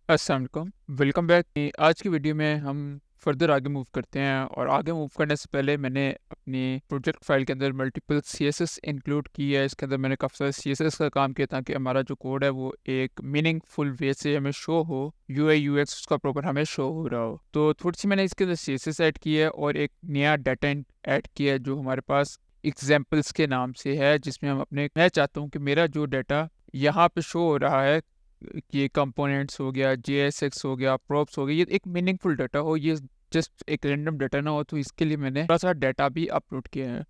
अस्सलाम वालेकुम, welcome back. आज की वीडियो में हम फर्दर आगे मूव करते हैं और आगे मूव करने से पहले मैंने अपनी प्रोजेक्ट फाइल के अंदर मल्टीपल सीएसएस इंक्लूड की है। इसके अंदर मैंने काफ़ी सारे सीएसएस का काम किया ताकि हमारा जो कोड है वो एक मीनिंगफुल वे से हमें शो हो, यूआई यूएक्स उसका प्रॉपर हमें शो हो रहा हो। तो थोड़ी सी मैंने इसके अंदर सीएसएस ऐड की है और एक नया डाटा ऐड किया है जो हमारे पास एग्जाम्पल्स के नाम से है, जिसमें मैं चाहता हूँ कि मेरा जो डाटा यहाँ पे शो हो रहा है कि ये कंपोनेंट्स हो गया, JSX हो गया, प्रॉप्स हो गया, ये एक मीनिंगफुल डाटा हो, ये जस्ट एक रैंडम डाटा ना हो। तो इसके लिए मैंने थोड़ा सा डाटा भी अपलोड किया है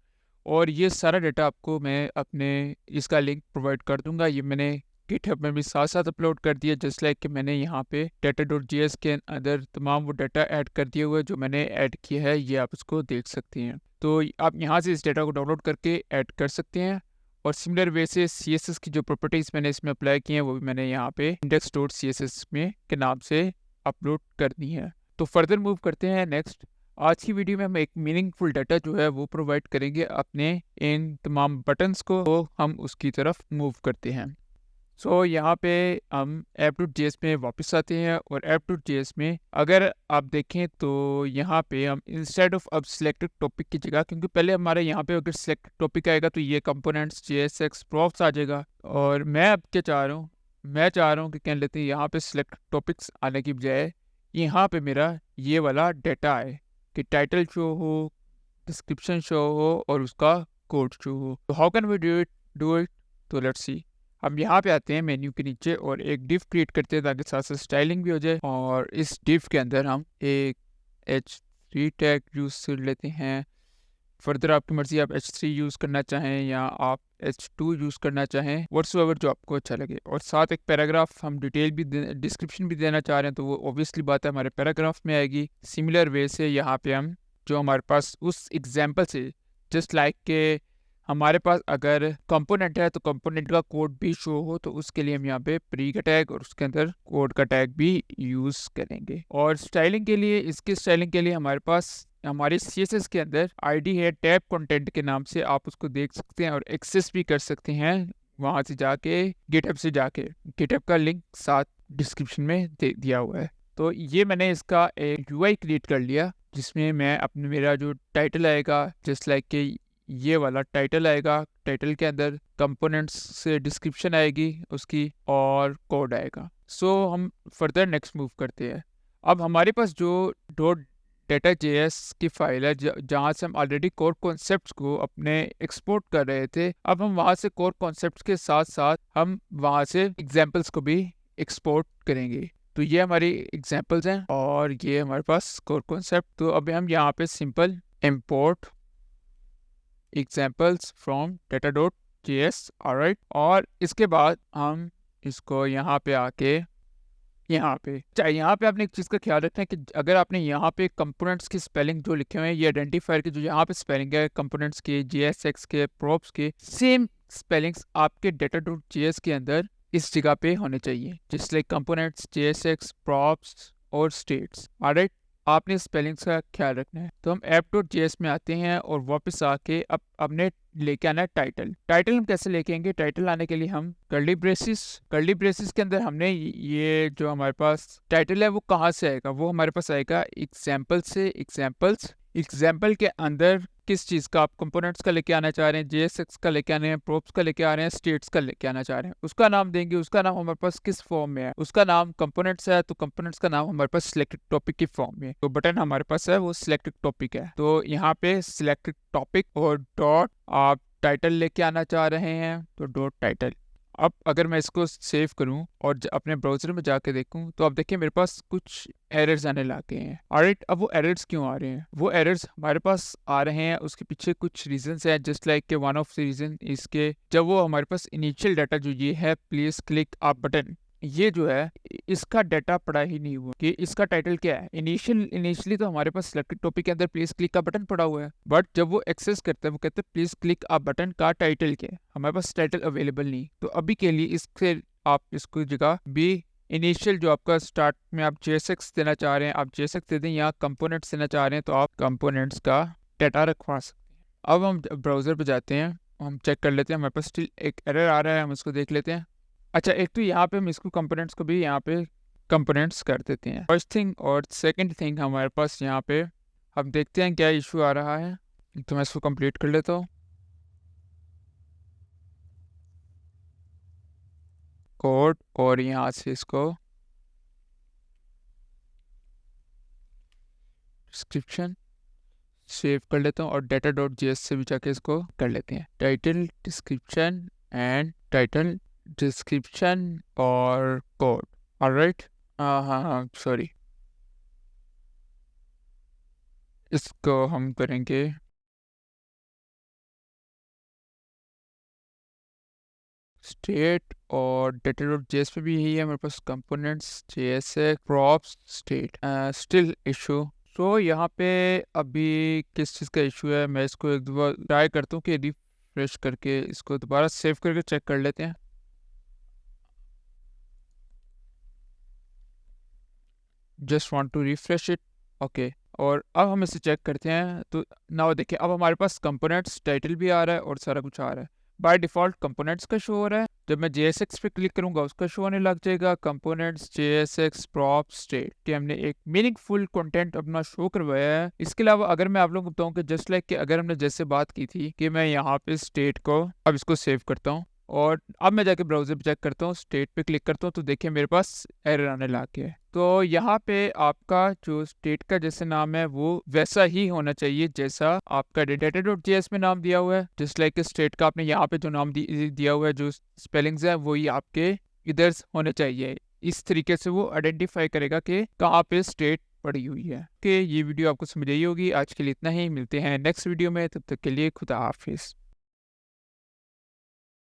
और ये सारा डाटा आपको मैं अपने इसका लिंक प्रोवाइड कर दूंगा। ये मैंने गिटहब में भी साथ साथ अपलोड कर दिया, जस्ट लाइक कि मैंने यहाँ पे data.js के अंदर तमाम वो डाटा ऐड कर दिए हुए जो मैंने ऐड किया है, ये आप उसको देख सकते हैं। तो आप यहाँ से इस डाटा को डाउनलोड करके ऐड कर सकते हैं और सिमिलर वे से CSS की जो प्रॉपर्टीज़ मैंने इसमें अप्लाई की हैं वो भी मैंने यहाँ पे index.css में के नाम से अपलोड कर दी है। तो फर्दर मूव करते हैं नेक्स्ट। आज की वीडियो में हम एक मीनिंगफुल डाटा जो है वो प्रोवाइड करेंगे अपने इन तमाम बटन्स को, तो हम उसकी तरफ मूव करते हैं। सो यहाँ पे हम app.js में वापस आते हैं और app.js में अगर आप देखें तो यहाँ पे हम इंस्टेड ऑफ अब सिलेक्टेड टॉपिक की जगह, क्योंकि पहले हमारे यहाँ पे अगर सिलेक्टेड टॉपिक आएगा तो ये कंपोनेंट्स JSX प्रॉप्स आ जाएगा, और मैं अब क्या चाह रहा हूँ, मैं चाह रहा हूँ कि कह लेते हैं यहाँ पे सिलेक्टेड टॉपिक्स आने की बजाय यहाँ पे मेरा ये वाला डाटा आए कि टाइटल शो हो, डिस्क्रिप्शन शो हो और उसका कोड शो हो। तो how can we do it? तो लेट्स सी। हम यहाँ पे आते हैं मेन्यू के नीचे और एक डिव क्रिएट करते हैं ताकि साथ साथ स्टाइलिंग भी हो जाए, और इस डिव के अंदर हम एक h3 टैग यूज़ कर लेते हैं। फर्दर आपकी मर्जी, आप h3 यूज़ करना चाहें या आप h2 यूज़ करना चाहें, व्हाट्सएवर जो आपको अच्छा लगे। और साथ एक पैराग्राफ हम डिटेल भी डिस्क्रिप्शन भी देना चाह रहे हैं तो वो ऑब्वियसली बात है हमारे पैराग्राफ में आएगी। सिमिलर वे से यहाँ पे हम जो हमारे पास उस एग्जाम्पल से जस्ट लाइक के हमारे पास अगर कंपोनेंट है तो कंपोनेंट का कोड भी शो हो, तो उसके लिए हम यहाँ पे प्री का टैग और उसके अंदर कोड का टैग भी यूज़ करेंगे। और स्टाइलिंग के लिए, इसके स्टाइलिंग के लिए हमारे पास हमारे CSS के अंदर आईडी है टैब कंटेंट के नाम से, आप उसको देख सकते हैं और एक्सेस भी कर सकते हैं वहाँ से जाके, गिटहब से जाके। गिटहब का लिंक साथ डिस्क्रिप्शन में दे दिया हुआ है। तो ये मैंने इसका एक UI क्रिएट कर लिया जिसमें मैं अपने मेरा जो टाइटल आएगा, जस्ट लाइक के ये वाला टाइटल आएगा, टाइटल के अंदर कंपोनेंट्स से डिस्क्रिप्शन आएगी उसकी और कोड आएगा। सो हम फर्दर नेक्स्ट मूव करते हैं। अब हमारे पास जो .data.js की फाइल है जहाँ से हम ऑलरेडी कोर कॉन्सेप्ट्स को अपने एक्सपोर्ट कर रहे थे, अब हम वहाँ से कोर कॉन्सेप्ट्स के साथ साथ हम वहाँ से एग्जाम्पल्स को भी एक्सपोर्ट करेंगे। तो ये हमारी एग्जाम्पल्स हैं और ये हमारे पास कोर कॉन्सेप्ट। तो अभी हम यहाँ पे simple import examples from data.js, alright, और इसके बाद हम इसको यहाँ पे आके यहाँ पे आपने एक चीज़ का ख्याल रखना है कि अगर आपने यहाँ पे कंपोनेंट्स की स्पेलिंग जो लिखे हुए हैं, ये आइडेंटिफायर की जो यहाँ पे स्पेलिंग है कंपोनेंट्स के, JSX के, प्रॉप्स के, सेम स्पेलिंग्स आपके data.js के अंदर इस जगह पे होने चाहिए, जिस लाइक कंपोनेंट्स, JSX, प्रॉप्स और स्टेट्स। ऑलराइट, आपने स्पेलिंग्स का ख्याल रखना है। तो हम app.js में आते हैं और वापस आके अब हमने लेके आना है टाइटल हम कैसे लेके आएंगे? टाइटल आने के लिए हम कर्ली ब्रेसिस के अंदर हमने ये जो हमारे पास टाइटल है वो कहाँ से आएगा? वो हमारे पास आएगा एग्जाम्पल से। एग्जाम्पल के अंदर किस चीज़ का आप कंपोनेंट्स का लेके आना चाह रहे हैं, JSX का लेके आने हैं, प्रॉप्स का लेके आ रहे हैं, स्टेट्स का लेके आना चाह रहे हैं, उसका नाम देंगे। उसका नाम हमारे पास किस फॉर्म में है? उसका नाम कंपोनेंट्स है तो कंपोनेंट्स का नाम हमारे पास सिलेक्टेड टॉपिक की फॉर्म में है। तो बटन हमारे पास है वो सिलेक्टेड टॉपिक है, तो यहाँ पे सिलेक्टेड टॉपिक और डॉट आप टाइटल लेके आना चाह रहे हैं तो डॉट टाइटल। अब अगर मैं इसको सेव करूं और अपने ब्राउज़र में जाके देखूं तो आप देखिए मेरे पास कुछ एरर्स आने लग गए हैं। ऑलराइट, अब वो एरर्स क्यों आ रहे हैं? वो एरर्स हमारे पास आ रहे हैं, उसके पीछे कुछ रीजंस हैं। जस्ट लाइक के वन ऑफ द रीजन इसके, जब वो हमारे पास इनिशियल डाटा जो ये है प्लीज क्लिक अप बटन, ये जो है इसका डाटा पड़ा ही नहीं हुआ कि इसका टाइटल क्या है। इनिशियली तो हमारे पास सिलेक्टेड टॉपिक के अंदर प्लीज क्लिक का बटन पड़ा हुआ है, बट जब वो एक्सेस करते हैं वो कहते हैं प्लीज क्लिक अ बटन का टाइटल क्या है। हमारे पास टाइटल अवेलेबल नहीं, तो अभी के लिए इससे आप इसको जगह भी इनिशियल जो आपका स्टार्ट में आप JSX देना चाह रहे हैं आप JSX दे दें, या कंपोनेंट्स देना चाह रहे हैं तो आप कंपोनेंट्स का डाटा रखवा सकते हैं। अब हम ब्राउज़र पे जाते हैं, हम चेक कर लेते हैं, हमारे पास स्टिल एक एरर आ रहा है, हम इसको देख लेते हैं। अच्छा, एक तो यहाँ पे हम इसको कंपोनेंट्स को भी यहाँ पे कंपोनेंट्स कर देते हैं। फर्स्ट थिंग और सेकंड थिंग हमारे पास यहाँ पे हम देखते हैं क्या इशू आ रहा है। तो मैं इसको कंप्लीट कर लेता हूँ। कोड और यहाँ से इसको डिस्क्रिप्शन सेव कर लेता हूँ और data.js से भी जाके इसको कर लेते हैं। टाइटल डिस्क्रिप्शन और कोड। ऑलराइट, हाँ सॉरी, इसको हम करेंगे स्टेट और data.js पे भी यही है मेरे पास components JSX props state still issue. तो यहाँ पे अभी किस चीज़ का इशू है, मैं इसको एक बार ट्राई करता हूँ कि रिफ्रेश करके इसको दोबारा सेव करके चेक कर लेते हैं। Just want to refresh it, okay. और अब हम इसे चेक करते हैं। तो नाउ देखिए, अब हमारे पास कंपोनेंट्स टाइटल भी आ रहा है और सारा कुछ आ रहा है। बाय डिफ़ॉल्ट कंपोनेंट्स का शो हो रहा है। जब मैं JSX पे क्लिक करूंगा उसका शो होने लग जाएगा कंपोनेंट्स JSX प्रॉप स्टेट कि हमने एक मीनिंगफुल कंटेंट अपना शो करवाया है। इसके अलावा अगर मैं आप लोगों को बताऊं कि जस्ट लाइक कि अगर हमने जैसे बात की थी कि मैं यहाँ पे स्टेट को अब इसको सेव करता हूँ और अब मैं जाके ब्राउज़र पे चेक करता हूँ, स्टेट पे क्लिक करता हूँ तो देखिए मेरे पास एरर आने लग गया है। तो यहाँ पे आपका जो स्टेट का जैसे नाम है वो वैसा ही होना चाहिए जैसा आपका data.js में नाम दिया हुआ है। जस्ट लाइक स्टेट का आपने यहाँ पे जो नाम दिया हुआ है, जो स्पेलिंग्स है वही आपके इधर होने चाहिए। इस तरीके से वो आइडेंटिफाई करेगा कि कहाँ पे स्टेट पड़ी हुई है। कि ये वीडियो आपको समझ आई होगी। आज के लिए इतना ही, मिलते हैं नेक्स्ट वीडियो में, तब तक के लिए खुदा हाफिज।